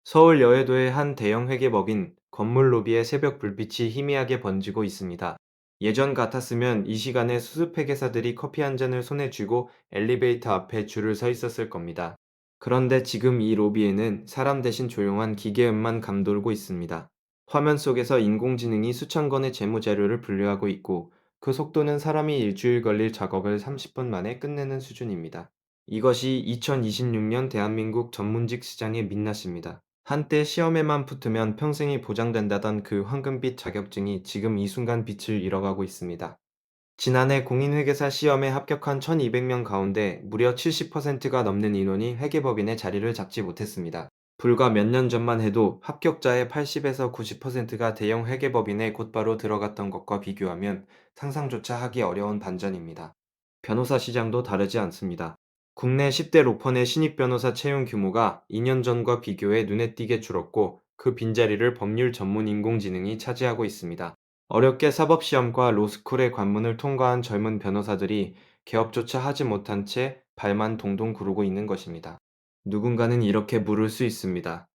서울 여의도의 한 대형 회계법인 건물 로비에 새벽 불빛이 희미하게 번지고 있습니다. 예전 같았으면 이 시간에 수습 회계사들이 커피 한 잔을 손에 쥐고 엘리베이터 앞에 줄을 서 있었을 겁니다. 그런데 지금 이 로비에는 사람 대신 조용한 기계음만 감돌고 있습니다. 화면 속에서 인공지능이 수천 건의 재무자료를 분류하고 있고 그 속도는 사람이 일주일 걸릴 작업을 30분 만에 끝내는 수준입니다. 이것이 2026년 대한민국 전문직 시장의 민낯입니다. 한때 시험에만 붙으면 평생이 보장된다던 그 황금빛 자격증이 지금 이 순간 빛을 잃어가고 있습니다. 지난해 공인회계사 시험에 합격한 1200명 가운데 무려 70%가 넘는 인원이 회계법인의 자리를 잡지 못했습니다. 불과 몇 년 전만 해도 합격자의 80에서 90%가 대형 회계법인에 곧바로 들어갔던 것과 비교하면 상상조차 하기 어려운 반전입니다. 변호사 시장도 다르지 않습니다. 국내 10대 로펌의 신입 변호사 채용 규모가 2년 전과 비교해 눈에 띄게 줄었고 그 빈자리를 법률 전문 인공지능이 차지하고 있습니다. 어렵게 사법시험과 로스쿨의 관문을 통과한 젊은 변호사들이 개업조차 하지 못한 채 발만 동동 구르고 있는 것입니다. 누군가는 이렇게 물을 수 있습니다.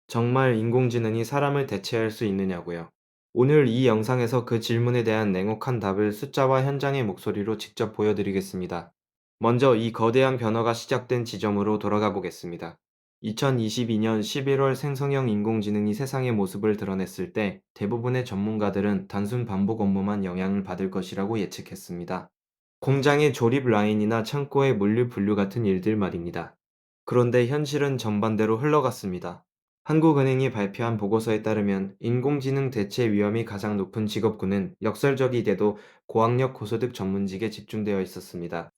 정말 인공지능이 사람을 대체할 수 있느냐고요? 오늘 이 영상에서 그 질문에 대한 냉혹한 답을 숫자와 현장의 목소리로 직접 보여드리겠습니다. 먼저 이 거대한 변화가 시작된 지점으로 돌아가 보겠습니다. 2022년 11월 생성형 인공지능이 세상의 모습을 드러냈을 때 대부분의 전문가들은 단순 반복 업무만 영향을 받을 것이라고 예측했습니다. 공장의 조립 라인이나 창고의 물류 분류 같은 일들 말입니다. 그런데 현실은 정반대로 흘러갔습니다. 한국은행이 발표한 보고서에 따르면 인공지능 대체 위험이 가장 높은 직업군은 역설적이게도 고학력 고소득 전문직에 집중되어 있었습니다.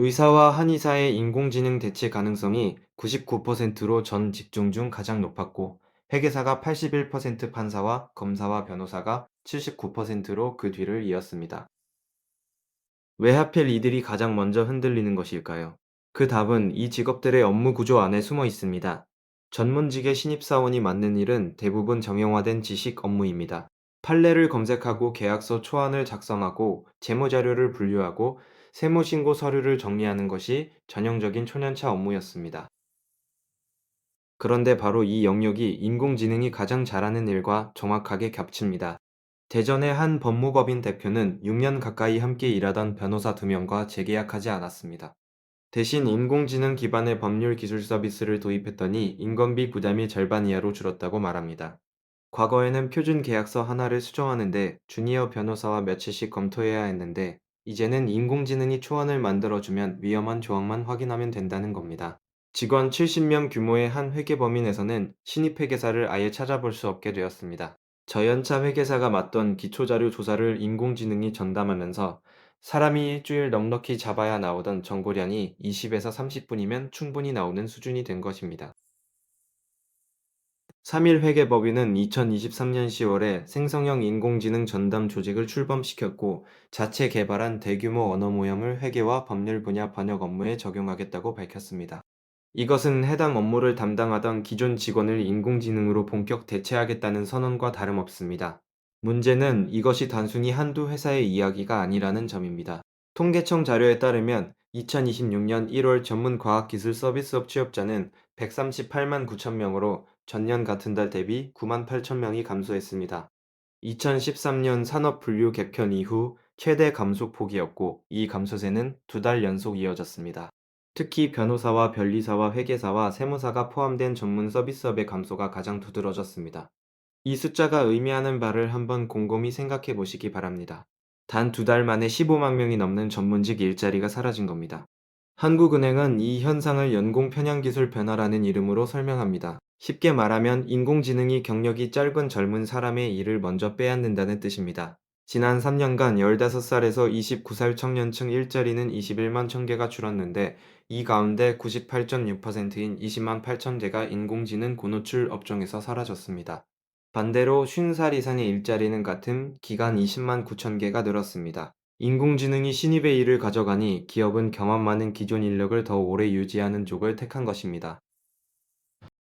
의사와 한의사의 인공지능 대체 가능성이 99%로 전 직종 중 가장 높았고, 회계사가 81%, 판사와 검사와 변호사가 79%로 그 뒤를 이었습니다. 왜 하필 이들이 가장 먼저 흔들리는 것일까요? 그 답은 이 직업들의 업무 구조 안에 숨어 있습니다. 전문직의 신입사원이 맡는 일은 대부분 정형화된 지식 업무입니다. 판례를 검색하고 계약서 초안을 작성하고 재무자료를 분류하고 세무신고 서류를 정리하는 것이 전형적인 초년차 업무였습니다. 그런데 바로 이 영역이 인공지능이 가장 잘하는 일과 정확하게 겹칩니다. 대전의 한 법무법인 대표는 6년 가까이 함께 일하던 변호사 2명과 재계약하지 않았습니다. 대신 인공지능 기반의 법률 기술 서비스를 도입했더니 인건비 부담이 절반 이하로 줄었다고 말합니다. 과거에는 표준 계약서 하나를 수정하는데 주니어 변호사와 며칠씩 검토해야 했는데 이제는 인공지능이 초안을 만들어주면 위험한 조항만 확인하면 된다는 겁니다. 직원 70명 규모의 한 회계법인에서는 신입 회계사를 아예 찾아볼 수 없게 되었습니다. 저연차 회계사가 맡던 기초자료 조사를 인공지능이 전담하면서 사람이 일주일 넉넉히 잡아야 나오던 정보량이 20에서 30분이면 충분히 나오는 수준이 된 것입니다. 3일 회계법인은 2023년 10월에 생성형 인공지능 전담 조직을 출범시켰고 자체 개발한 대규모 언어 모형을 회계와 법률 분야 번역 업무에 적용하겠다고 밝혔습니다. 이것은 해당 업무를 담당하던 기존 직원을 인공지능으로 본격 대체하겠다는 선언과 다름없습니다. 문제는 이것이 단순히 한두 회사의 이야기가 아니라는 점입니다. 통계청 자료에 따르면 2026년 1월 전문 과학기술 서비스업 취업자는 138만 9천 명으로 전년 같은 달 대비 9만 8천 명이 감소했습니다. 2013년 산업 분류 개편 이후 최대 감소폭이었고 이 감소세는 2달 연속 이어졌습니다. 특히 변호사와 변리사와 회계사와 세무사가 포함된 전문 서비스업의 감소가 가장 두드러졌습니다. 이 숫자가 의미하는 바를 한번 곰곰이 생각해 보시기 바랍니다. 단 2달 만에 15만 명이 넘는 전문직 일자리가 사라진 겁니다. 한국은행은 이 현상을 연공 편향기술 변화라는 이름으로 설명합니다. 쉽게 말하면 인공지능이 경력이 짧은 젊은 사람의 일을 먼저 빼앗는다는 뜻입니다. 지난 3년간 15살에서 29살 청년층 일자리는 21만 1000개가 줄었는데 이 가운데 98.6%인 20만 8000개가 인공지능 고노출 업종에서 사라졌습니다. 반대로 50살 이상의 일자리는 같은 기간 20만 9천 개가 늘었습니다. 인공지능이 신입의 일을 가져가니 기업은 경험 많은 기존 인력을 더 오래 유지하는 쪽을 택한 것입니다.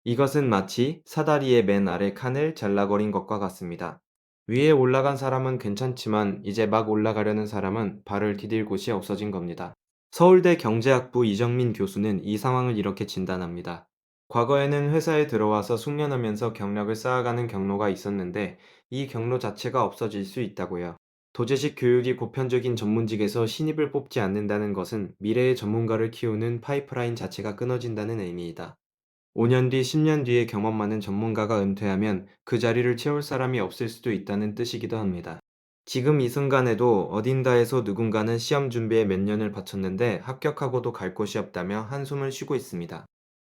이것은 마치 사다리의 맨 아래 칸을 잘라버린 것과 같습니다. 위에 올라간 사람은 괜찮지만 이제 막 올라가려는 사람은 발을 디딜 곳이 없어진 겁니다. 서울대 경제학부 이정민 교수는 이 상황을 이렇게 진단합니다. 과거에는 회사에 들어와서 숙련하면서 경력을 쌓아가는 경로가 있었는데 이 경로 자체가 없어질 수 있다고요. 도제식 교육이 보편적인 전문직에서 신입을 뽑지 않는다는 것은 미래의 전문가를 키우는 파이프라인 자체가 끊어진다는 의미이다. 5년 뒤, 10년 뒤에 경험 많은 전문가가 은퇴하면 그 자리를 채울 사람이 없을 수도 있다는 뜻이기도 합니다. 지금 이 순간에도 어딘가에서 누군가는 시험 준비에 몇 년을 바쳤는데 합격하고도 갈 곳이 없다며 한숨을 쉬고 있습니다.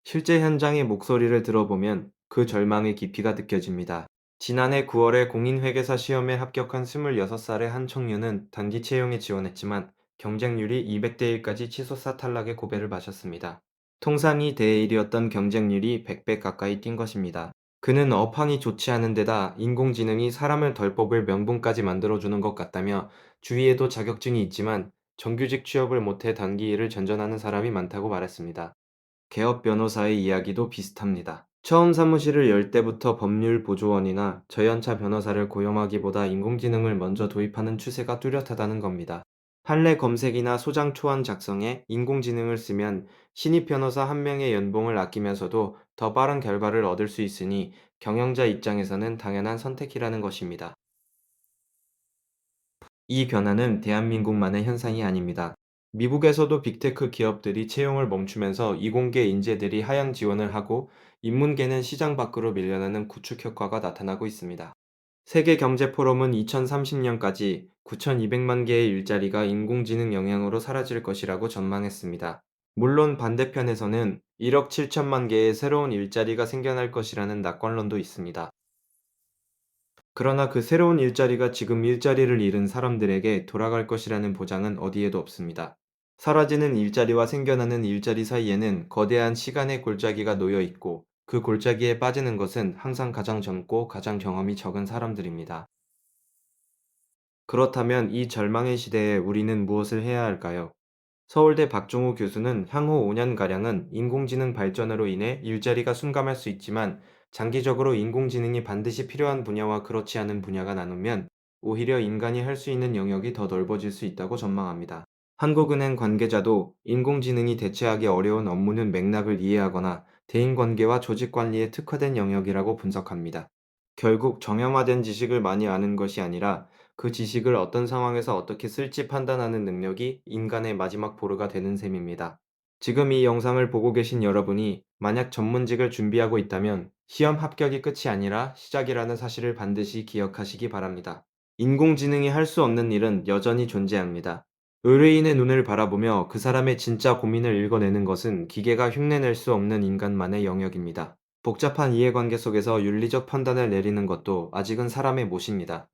실제 현장의 목소리를 들어보면 그 절망의 깊이가 느껴집니다. 지난해 9월에 공인회계사 시험에 합격한 26살의 한 청년은 단기 채용에 지원했지만 경쟁률이 200대 1까지 치솟아 탈락의 고배를 마셨습니다. 통상이 대 1이었던 경쟁률이 100배 가까이 뛴 것입니다. 그는 업황이 좋지 않은 데다 인공지능이 사람을 덜 뽑을 명분까지 만들어주는 것 같다며 주위에도 자격증이 있지만 정규직 취업을 못해 단기 일을 전전하는 사람이 많다고 말했습니다. 개업 변호사의 이야기도 비슷합니다. 처음 사무실을 열 때부터 법률 보조원이나 저연차 변호사를 고용하기보다 인공지능을 먼저 도입하는 추세가 뚜렷하다는 겁니다. 판례 검색이나 소장 초안 작성에 인공지능을 쓰면 신입 변호사 한 명의 연봉을 아끼면서도 더 빠른 결과를 얻을 수 있으니 경영자 입장에서는 당연한 선택이라는 것입니다. 이 변화는 대한민국만의 현상이 아닙니다. 미국에서도 빅테크 기업들이 채용을 멈추면서 이공계 인재들이 하향 지원을 하고 인문계는 시장 밖으로 밀려나는 구축 효과가 나타나고 있습니다. 세계경제포럼은 2030년까지 9,200만 개의 일자리가 인공지능 영향으로 사라질 것이라고 전망했습니다. 물론 반대편에서는 1억 7천만 개의 새로운 일자리가 생겨날 것이라는 낙관론도 있습니다. 그러나 그 새로운 일자리가 지금 일자리를 잃은 사람들에게 돌아갈 것이라는 보장은 어디에도 없습니다. 사라지는 일자리와 생겨나는 일자리 사이에는 거대한 시간의 골짜기가 놓여 있고 그 골짜기에 빠지는 것은 항상 가장 젊고 가장 경험이 적은 사람들입니다. 그렇다면 이 절망의 시대에 우리는 무엇을 해야 할까요? 서울대 박종우 교수는 향후 5년가량은 인공지능 발전으로 인해 일자리가 순감할 수 있지만 장기적으로 인공지능이 반드시 필요한 분야와 그렇지 않은 분야가 나누면 오히려 인간이 할 수 있는 영역이 더 넓어질 수 있다고 전망합니다. 한국은행 관계자도 인공지능이 대체하기 어려운 업무는 맥락을 이해하거나 대인관계와 조직관리에 특화된 영역이라고 분석합니다. 결국 정형화된 지식을 많이 아는 것이 아니라 그 지식을 어떤 상황에서 어떻게 쓸지 판단하는 능력이 인간의 마지막 보루가 되는 셈입니다. 지금 이 영상을 보고 계신 여러분이 만약 전문직을 준비하고 있다면 시험 합격이 끝이 아니라 시작이라는 사실을 반드시 기억하시기 바랍니다. 인공지능이 할 수 없는 일은 여전히 존재합니다. 의뢰인의 눈을 바라보며 그 사람의 진짜 고민을 읽어내는 것은 기계가 흉내낼 수 없는 인간만의 영역입니다. 복잡한 이해관계 속에서 윤리적 판단을 내리는 것도 아직은 사람의 몫입니다.